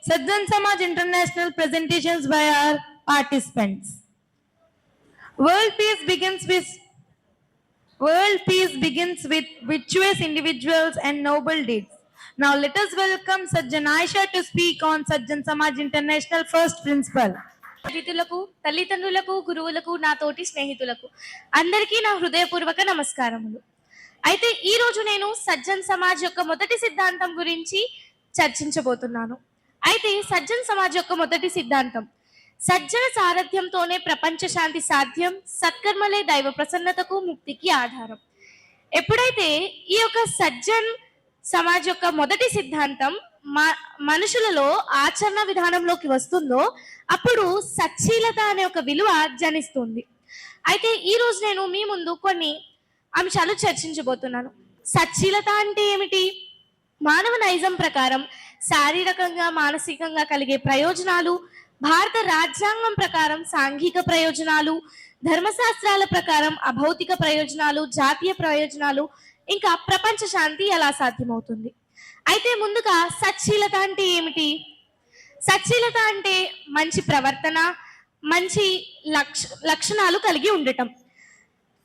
Sajjan Samaj International presentations by our participants. World peace begins with virtuous individuals and noble deeds. Now let us welcome Sajjan Aisha to speak on Sajjan Samaj International first principle. అతిథులకు, తల్లిదండ్రులకు, గురువులకు, నా తోటి స్నేహితులకు అందరికీ నా హృదయపూర్వక నమస్కారములు. అయితే ఈ రోజు నేను సజ్జన్ సమాజ్ యొక్క మొదటి సిద్ధాంతం గురించి చర్చించబోతున్నాను. అయితే సజ్జన్ సమాజ్ యొక్క మొదటి సిద్ధాంతం, సజ్జన సారథ్యంతోనే ప్రపంచ శాంతి సాధ్యం, సత్కర్మలే దైవ ప్రసన్నతకు ముక్తికి ఆధారం. ఎప్పుడైతే ఈ యొక్క సజ్జన్ సమాజ్ యొక్క మొదటి సిద్ధాంతం మనుషులలో ఆచరణ విధానంలోకి వస్తుందో అప్పుడు సచ్చీలత అనే ఒక విలువ జనిస్తుంది. అయితే ఈ రోజు నేను మీ ముందు కొన్ని అంశాలు చర్చించబోతున్నాను. సచ్చీలత అంటే ఏమిటి? మానవ నైజం ప్రకారం శారీరకంగా మానసికంగా కలిగే ప్రయోజనాలు, భారత రాజ్యాంగం ప్రకారం సాంఘిక ప్రయోజనాలు, ధర్మశాస్త్రాల ప్రకారం అభౌతిక ప్రయోజనాలు, జాతీయ ప్రయోజనాలు, ఇంకా ప్రపంచ శాంతి ఎలా సాధ్యమవుతుంది. అయితే ముందుగా సచ్చీలత అంటే ఏమిటి? సచ్చీలత అంటే మంచి ప్రవర్తన, మంచి లక్షణాలు కలిగి ఉండటం.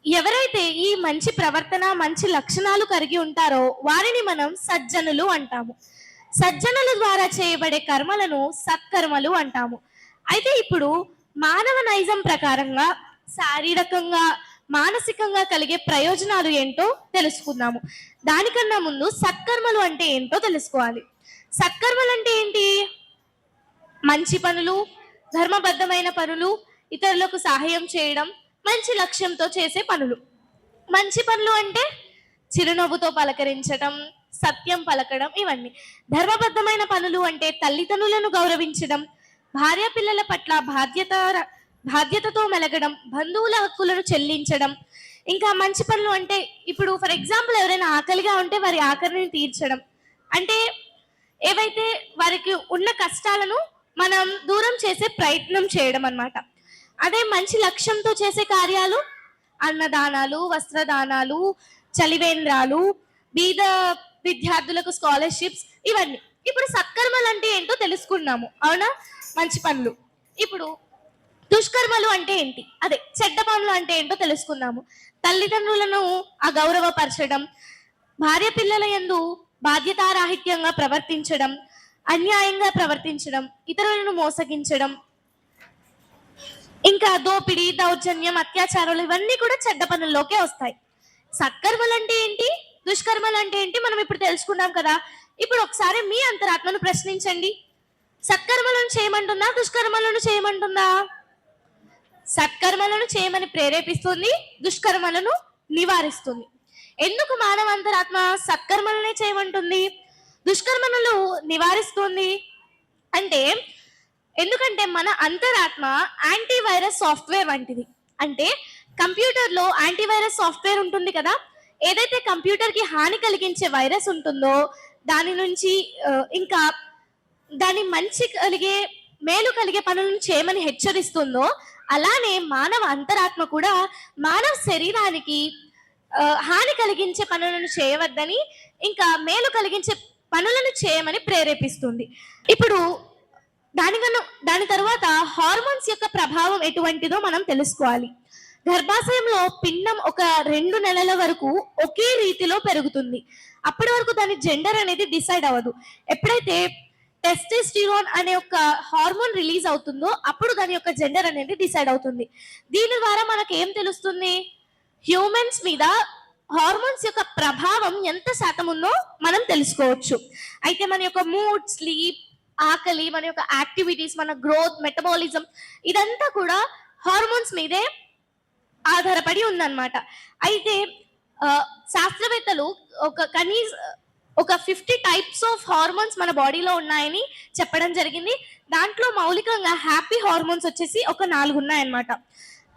ఎవరైతే ఈ మంచి ప్రవర్తన, మంచి లక్షణాలు కలిగి ఉంటారో వారిని మనం సజ్జనులు అంటాము. సజ్జనుల ద్వారా చేయబడే కర్మలను సత్కర్మలు అంటాము. అయితే ఇప్పుడు మానవ నైజం ప్రకారంగా శారీరకంగా మానసికంగా కలిగే ప్రయోజనాలు ఏంటో తెలుసుకుందాము. దానికన్నా ముందు సత్కర్మలు అంటే ఏంటో తెలుసుకోవాలి. సత్కర్మలు అంటే ఏంటి? మంచి పనులు, ధర్మబద్ధమైన పనులు, ఇతరులకు సహాయం చేయడం, మంచి లక్ష్యంతో చేసే పనులు. మంచి పనులు అంటే చిరునవ్వుతో పలకరించడం, సత్యం పలకడం, ఇవన్నీ. ధర్మబద్ధమైన పనులు అంటే తల్లిదండ్రులను గౌరవించడం, భార్య పిల్లల పట్ల బాధ్యతతో మెలగడం, బంధువుల హక్కులను చెల్లించడం. ఇంకా మంచి పనులు అంటే ఇప్పుడు ఫర్ ఎగ్జాంపుల్ ఎవరైనా ఆకలిగా ఉంటే వారి ఆకలిని తీర్చడం, అంటే ఏవైతే వారికి ఉన్న కష్టాలను మనం దూరం చేసే ప్రయత్నం చేయడం అన్నమాట. అదే మంచి లక్ష్యంతో చేసే కార్యాలు అన్నదానాలు, వస్త్రదానాలు, చలివేంద్రాలు, బీద విద్యార్థులకు స్కాలర్షిప్స్, ఇవన్నీ. ఇప్పుడు సత్కర్మలు అంటే ఏంటో తెలుసుకున్నాము, అవునా? మంచి పనులు. ఇప్పుడు దుష్కర్మలు అంటే ఏంటి? అదే చెడ్డ పనులు అంటే ఏంటో తెలుసుకుందాము. తల్లిదండ్రులను అగౌరవపరచడం, భార్య పిల్లల యందు బాధ్యతారాహిత్యంగా ప్రవర్తించడం, అన్యాయంగా ప్రవర్తించడం, ఇతరులను మోసగించడం, ఇంకా దోపిడీ, దౌర్జన్యం, అత్యాచారాలు, ఇవన్నీ కూడా చెడ్డ పనుల్లోకే వస్తాయి. సత్కర్మలు అంటే ఏంటి, దుష్కర్మలు అంటే ఏంటి మనం ఇప్పుడు తెలుసుకున్నాం కదా. ఇప్పుడు ఒకసారి మీ అంతరాత్మను ప్రశ్నించండి. సత్కర్మలను చేయమంటుందా, దుష్కర్మలను చేయమంటుందా? సత్కర్మలను చేయమని ప్రేరేపిస్తుంది, దుష్కర్మలను నివారిస్తుంది. ఎందుకు మానవ అంతరాత్మ సత్కర్మలనే చేయమంటుంది, దుష్కర్మలను నివారిస్తుంది అంటే, ఎందుకంటే మన అంతరాత్మ యాంటీవైరస్ సాఫ్ట్వేర్ వంటిది. అంటే కంప్యూటర్లో యాంటీవైరస్ సాఫ్ట్వేర్ ఉంటుంది కదా. ఏదైతే కంప్యూటర్కి హాని కలిగించే వైరస్ ఉంటుందో దాని నుంచి ఇంకా దాని మంచి కలిగే మేలు కలిగే పనులను చేయమని హెచ్చరిస్తుందో, అలానే మానవ అంతరాత్మ కూడా మానవ శరీరానికి హాని కలిగించే పనులను చేయవద్దని, ఇంకా మేలు కలిగించే పనులను చేయమని ప్రేరేపిస్తుంది. ఇప్పుడు దాని తర్వాత హార్మోన్స్ యొక్క ప్రభావం ఎటువంటిదో మనం తెలుసుకోవాలి. గర్భాశయంలో పిండం ఒక 2 నెలల వరకు ఒకే రీతిలో పెరుగుతుంది. అప్పటి వరకు దాని జెండర్ అనేది డిసైడ్ అవ్వదు. ఎప్పుడైతే టెస్టోస్టెరాన్ అనే ఒక హార్మోన్ రిలీజ్ అవుతుందో అప్పుడు దాని యొక్క జెండర్ అనేది డిసైడ్ అవుతుంది. దీని ద్వారా మనకు ఏం తెలుస్తుంది? హ్యూమన్స్ మీద హార్మోన్స్ యొక్క ప్రభావం ఎంత శాతం ఉందో మనం తెలుసుకోవచ్చు. అయితే మన యొక్క మూడ్, స్లీప్, ఆకలి, మన యొక్క యాక్టివిటీస్, మన గ్రోత్, మెటబాలిజం, ఇదంతా కూడా హార్మోన్స్ మీదే ఆధారపడి ఉందన్నమాట. అయితే శాస్త్రవేత్తలు ఒక 50 టైప్స్ ఆఫ్ హార్మోన్స్ మన బాడీలో ఉన్నాయని చెప్పడం జరిగింది. దాంట్లో మౌలికంగా హ్యాపీ హార్మోన్స్ వచ్చేసి ఒక 4 ఉన్నాయన్నమాట.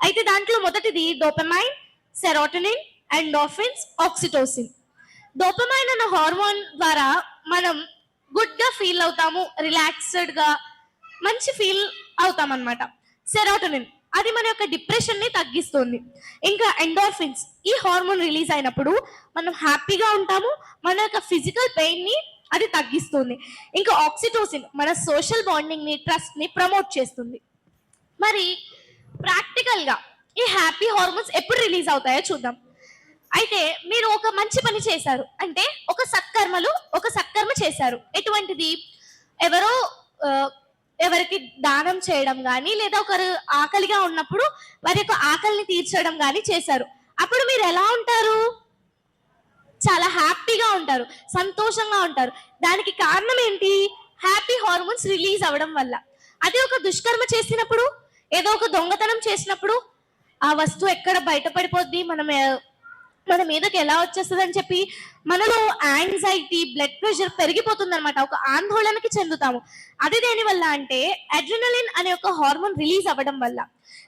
అయితే దాంట్లో మొదటిది dopamine, serotonin, endorphins, oxytocin. Dopamine అనే హార్మోన్ ద్వారా మనం గుడ్ గా ఫీల్ అవుతాము, రిలాక్స్డ్ గా మంచి ఫీల్ అవుతాం అన్నమాట. సెరోటోనిన్ అది మన యొక్క డిప్రెషన్ ని తగ్గిస్తుంది. ఇంకా ఎండోర్ఫిన్స్, ఈ హార్మోన్ రిలీజ్ అయినప్పుడు మనం హ్యాపీగా ఉంటాము, మన యొక్క ఫిజికల్ పెయిన్ ని అది తగ్గిస్తుంది. ఇంకా ఆక్సిటోసిన్ మన సోషల్ బాండింగ్ ని, ట్రస్ట్ ని ప్రమోట్ చేస్తుంది. మరి ప్రాక్టికల్ గా ఈ హ్యాపీ హార్మోన్స్ ఎప్పుడు రిలీజ్ అవుతాయో చూద్దాం. అయితే మీరు ఒక మంచి పని చేశారు అంటే ఒక సత్కర్మ చేశారు. ఎటువంటిది? ఎవరో ఆ, ఎవరికి దానం చేయడం కానీ, లేదా ఒకరు ఆకలిగా ఉన్నప్పుడు వారి యొక్క ఆకలిని తీర్చడం కానీ చేశారు. అప్పుడు మీరు ఎలా ఉంటారు? చాలా హ్యాపీగా ఉంటారు, సంతోషంగా ఉంటారు. దానికి కారణం ఏంటి? హ్యాపీ హార్మోన్స్ రిలీజ్ అవ్వడం వల్ల. అదే ఒక దుష్కర్మ చేసినప్పుడు, ఏదో ఒక దొంగతనం చేసినప్పుడు, ఆ వస్తువు ఎక్కడ బయటపడిపోద్ది, మన మీదకి ఎలా వచ్చేస్తుంది అని చెప్పి మనలో యాంగ్జైటీ, బ్లడ్ ప్రెషర్ పెరిగిపోతుంది అనమాట. ఒక ఆందోళనకి చెందుతాము. అది దేని వల్ల అంటే అడ్రినలిన్ అనే ఒక హార్మోన్ రిలీజ్ అవ్వడం వల్ల.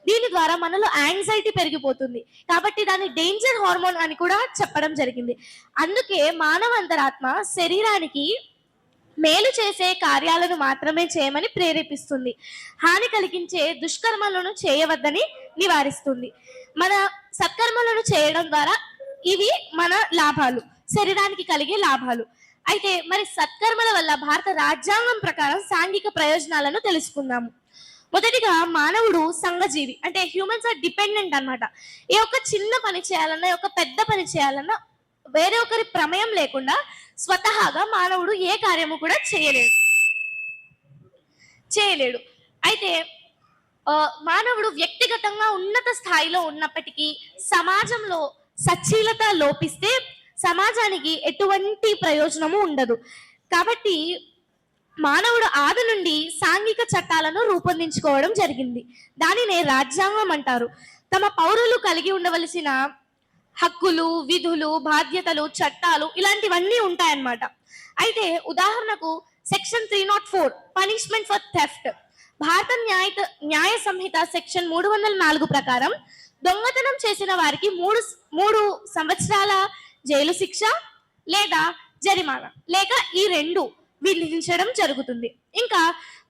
దీని ద్వారా మనలో యాంగ్జైటీ పెరిగిపోతుంది. కాబట్టి దాన్ని డేంజర్ హార్మోన్ అని కూడా చెప్పడం జరిగింది. అందుకే మానవ అంతరాత్మ శరీరానికి మేలు చేసే కార్యాలను మాత్రమే చేయమని ప్రేరేపిస్తుంది. హాని కలిగించే దుష్కర్మలను చేయవద్దని నివారిస్తుంది. మన సత్కర్మలను చేయడం ద్వారా ఇవి మన లాభాలు, శరీరానికి కలిగే లాభాలు. అయితే మరి సత్కర్మల వల్ల భారత రాజ్యాంగం ప్రకారం సాంఘిక ప్రయోజనాలను తెలుసుకుందాము. మొదటిగా మానవుడు సంఘజీవి, అంటే హ్యూమన్స్ ఆర్ డిపెండెంట్ అన్నమాట. ఏ ఒక్క చిన్న పని చేయాలన్నా, ఏ ఒక్క పెద్ద పని చేయాలన్నా వేరే ఒకరి ప్రమేయం లేకుండా స్వతహాగా మానవుడు ఏ కార్యము కూడా చేయలేడు. అయితే మానవుడు వ్యక్తిగతంగా ఉన్నత స్థాయిలో ఉన్నప్పటికీ సమాజంలో సచ్చీలత లోపిస్తే సమాజానికి ఎటువంటి ప్రయోజనము ఉండదు. కాబట్టి మానవుడు ఆది నుండి సాంఘిక చట్టాలను రూపొందించుకోవడం జరిగింది. దానినే రాజ్యాంగం అంటారు. తమ పౌరులు కలిగి ఉండవలసిన హక్కులు, విధులు, బాధ్యతలు, చట్టాలు ఇలాంటివన్నీ ఉంటాయన్నమాట. అయితే ఉదాహరణకు సెక్షన్ 304 పనిష్మెంట్ ఫర్ థెఫ్ట్. భారత న్యాయ సంహిత సెక్షన్ 304 ప్రకారం దొంగతనం చేసిన వారికి మూడు సంవత్సరాల జైలు శిక్ష లేదా జరిమానా, లేక ఈ రెండు విధించడం జరుగుతుంది. ఇంకా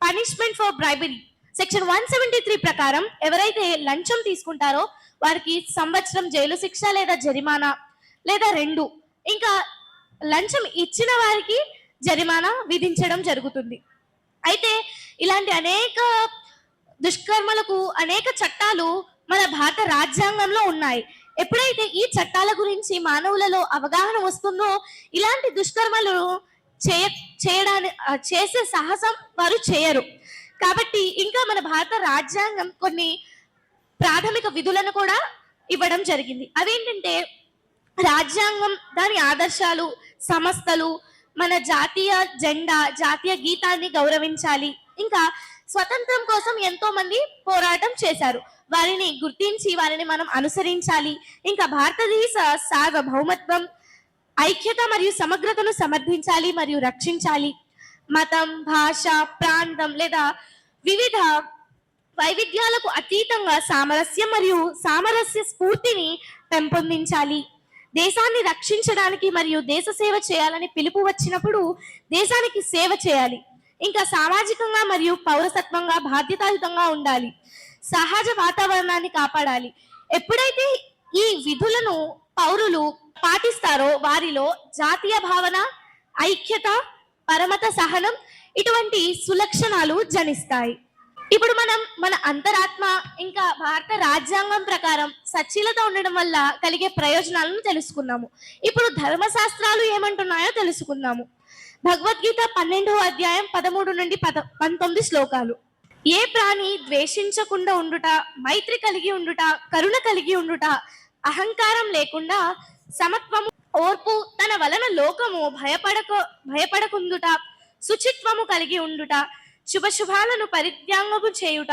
పనిష్మెంట్ ఫర్ బ్రైబరీ సెక్షన్ 173 ప్రకారం ఎవరైతే లంచం తీసుకుంటారో వారికి సంవత్సరం జైలు శిక్ష లేదా జరిమానా, లేదా రెండు. ఇంకా లంచం ఇచ్చిన వారికి జరిమానా విధించడం జరుగుతుంది. అయితే ఇలాంటి అనేక దుష్కర్మలకు అనేక చట్టాలు మన భారత రాజ్యాంగంలో ఉన్నాయి. ఎప్పుడైతే ఈ చట్టాల గురించి మానవులలో అవగాహన వస్తుందో ఇలాంటి దుష్కర్మలు చేసే సాహసం వారు చేయరు. కాబట్టి ఇంకా మన భారత రాజ్యాంగం కొన్ని ప్రాథమిక విధులను కూడా ఇవ్వడం జరిగింది. అవేంటంటే రాజ్యాంగం, దాని ఆదర్శాలు, సంస్థలు, మన జాతీయ జెండా, జాతీయ గీతాన్ని గౌరవించాలి. ఇంకా స్వతంత్రం కోసం ఎంతో మంది పోరాటం చేశారు, వారిని గుర్తించి వారిని మనం అనుసరించాలి. ఇంకా భారతదేశ సార్వభౌమత్వం, ఐక్యత మరియు సమగ్రతను సమర్థించాలి మరియు రక్షించాలి. మతం, భాష, ప్రాంతం లేదా వివిధ వైవిధ్యాలకు అతీతంగా సామరస్యం మరియు సామరస్య స్ఫూర్తిని పెంపొందించాలి. దేశాన్ని రక్షించడానికి మరియు దేశ సేవ చేయాలని పిలుపు వచ్చినప్పుడు దేశానికి సేవ చేయాలి. ఇంకా సామాజికంగా మరియు పౌరసత్వంగా బాధ్యతాయుతంగా ఉండాలి. సహజ వాతావరణాన్ని కాపాడాలి. ఎప్పుడైతే ఈ విధులను పౌరులు పాటిస్తారో వారిలో జాతీయ భావన, ఐక్యత, పరమత సహనం ఇటువంటి సులక్షణాలు జనిస్తాయి. ఇప్పుడు మనం మన అంతరాత్మ ఇంకా భారత రాజ్యాంగం ప్రకారం సచ్చీలత ఉండడం వల్ల కలిగే ప్రయోజనాలను తెలుసుకున్నాము. ఇప్పుడు ధర్మశాస్త్రాలు ఏమంటున్నాయో తెలుసుకుందాము. భగవద్గీత 12వ అధ్యాయం 13 నుండి 19 శ్లోకాలు. ఏ ప్రాణి ద్వేషించకుండా ఉండుట, మైత్రి కలిగి ఉండుట, కరుణ కలిగి ఉండుట, అహంకారం లేకుండా సమత్వము, ఓర్పు, తన వలన లోకము భయపడకుందుట, శుచిత్వము కలిగి ఉండుట, శుభాలను పరిత్యాగము చేయుట,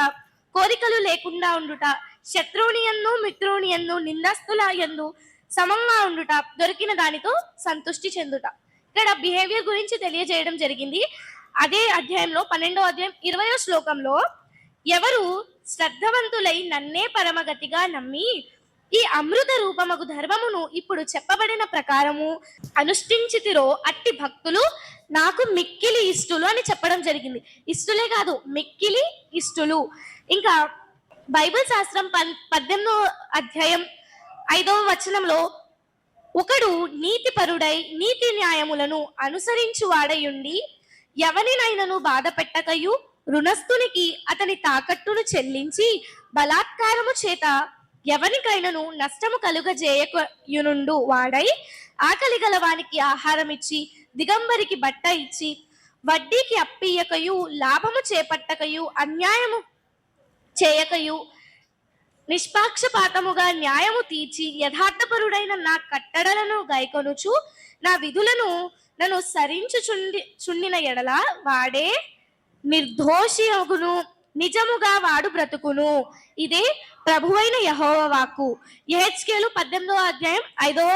కోరికలు లేకుండా ఉండుట, శత్రువుని యందు మిత్రుని యందు నిందస్తుల యందు సమంగా ఉండుట, దొరికిన దానితో సంతుష్టి చెందుట. ఇక్కడ బిహేవియర్ గురించి తెలియజేయడం జరిగింది. అదే అధ్యాయంలో 12వ అధ్యాయం 20వ శ్లోకంలో ఎవరు శ్రద్ధవంతులై నన్నే పరమగతిగా నమ్మి ఈ అమృత రూపమగు ధర్మమును ఇప్పుడు చెప్పబడిన ప్రకారము అనుష్ఠించితిరో అట్టి భక్తులు నాకు మిక్కిలి ఇష్టలు అని చెప్పడం జరిగింది. ఇష్టలే కాదు, మిక్కిలి ఇష్టలు. ఇంకా బైబిల్ శాస్త్రం 18వ అధ్యాయం 5వ వచనంలో ఒకడు నీతిపరుడై నీతి న్యాయములను అనుసరించువాడయుండి ఎవనినైనను బాధ పెట్టకయు రుణస్థునికి అతని తాకట్టును చెల్లించి బలాత్కారము చేత ఎవనికైనను నష్టము కలుగజేయకయునుండు వాడై ఆకలి గలవానికి ఆహారం ఇచ్చి దిగంబరికి బట్ట ఇచ్చి వడ్డీకి అప్పియకయు లాభము చేపట్టకయు అన్యాయము చేయకయు నిష్పాక్షపాతముగా న్యాయము తీర్చి యథార్థపరుడైన నా కట్టడలను గైకొనుచు నా విధులను నన్ను చుండిన ఎడల వాడే నిర్దోషియగును, నిజముగా వాడు బ్రతుకును. ఇదే ప్రభువైన యెహోవా వాక్కు. యెహెజ్కేలు 18వ అధ్యాయం 5వ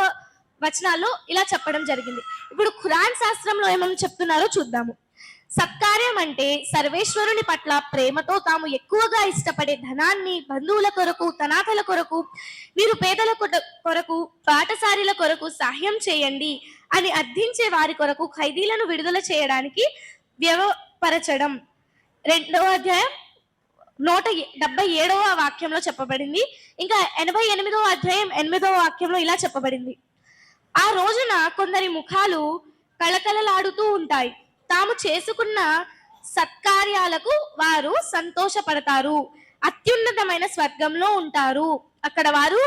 వచనాల్లో ఇలా చెప్పడం జరిగింది. ఇప్పుడు ఖురాన్ శాస్త్రంలో ఏమని చెప్తున్నారో చూద్దాము. సత్కార్యం అంటే సర్వేశ్వరుని పట్ల ప్రేమతో తాము ఎక్కువగా ఇష్టపడే ధనాన్ని బంధువుల కొరకు, తనాథల కొరకు, మీరు పేదల కొరకు, పాఠశాలల కొరకు సహాయం చేయండి అని అర్థించే వారి కొరకు ఖైదీలను విడుదల చేయడానికి వ్యవపరచడం. 2వ అధ్యాయం 177వ వాక్యంలో చెప్పబడింది. ఇంకా 88వ అధ్యాయం 8వ వాక్యంలో ఇలా చెప్పబడింది. ఆ రోజున కొందరి ముఖాలు కళకళలాడుతూ ఉంటాయి, తాము చేసుకున్న సత్కార్యాలకు వారు సంతోషపడతారు, అత్యున్నతమైన స్వర్గంలో ఉంటారు. అక్కడ వారు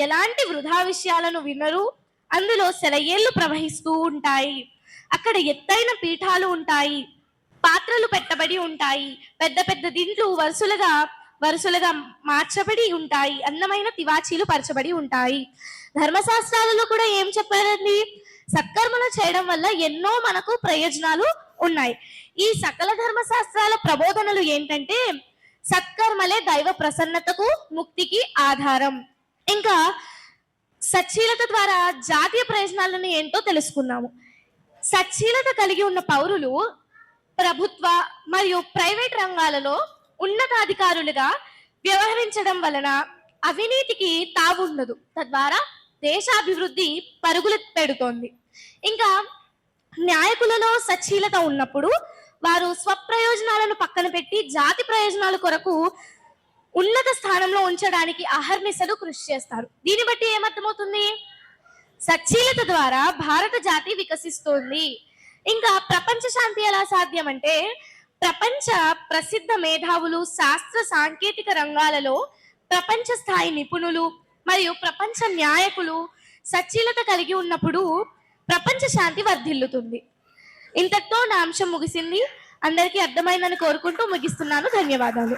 ఎలాంటి వృధా విషయాలను వినరు, అందులో సెలయేళ్లు ప్రవహిస్తూ ఉంటాయి. అక్కడ ఎత్తైన పీఠాలు ఉంటాయి, పాత్రలు పెట్టబడి ఉంటాయి, పెద్ద పెద్ద దిండ్లు వరుసలుగా మార్చబడి ఉంటాయి, అందమైన తివాచీలు పరచబడి ఉంటాయి. ధర్మశాస్త్రాలలో కూడా ఏం చెప్పారండి? సత్కర్మలు చేయడం వల్ల ఎన్నో మనకు ప్రయోజనాలు ఉన్నాయి. ఈ సకల ధర్మశాస్త్రాల ప్రబోధనలు ఏంటంటే సత్కర్మలే దైవ ప్రసన్నతకు, ముక్తికి ఆధారం. ఇంకా సచ్చీలత ద్వారా జాతీయ ప్రయోజనాలను ఏంటో తెలుసుకున్నాము. సచ్చీలత కలిగి ఉన్న పౌరులు ప్రభుత్వ మరియు ప్రైవేట్ రంగాలలో ఉన్నతాధికారులుగా వ్యవహరించడం వలన అవినీతికి తావుండదు. తద్వారా దేశాభివృద్ధి పరుగులు పెడుతోంది. ఇంకా నాయకులలో సచ్చీలత ఉన్నప్పుడు వారు స్వప్రయోజనాలను పక్కన పెట్టి జాతి ప్రయోజనాల కొరకు ఉన్నత స్థానంలో ఉంచడానికి అహర్నిశలు కృషి చేస్తారు. దీన్ని బట్టి ఏమర్థమవుతుంది? సచ్చీలత ద్వారా భారత జాతి వికసిస్తోంది. ఇంకా ప్రపంచ శాంతి ఎలా సాధ్యం అంటే ప్రపంచ ప్రసిద్ధ మేధావులు, శాస్త్ర సాంకేతిక రంగాలలో ప్రపంచ స్థాయి నిపుణులు మరియు ప్రపంచ న్యాయకులు సచ్చీలత కలిగి ఉన్నప్పుడు ప్రపంచ శాంతి వర్ధిల్లుతుంది. ఇంతటితో నా అంశం ముగిసింది. అందరికీ అర్థమైందని కోరుకుంటూ ముగిస్తున్నాను. ధన్యవాదాలు.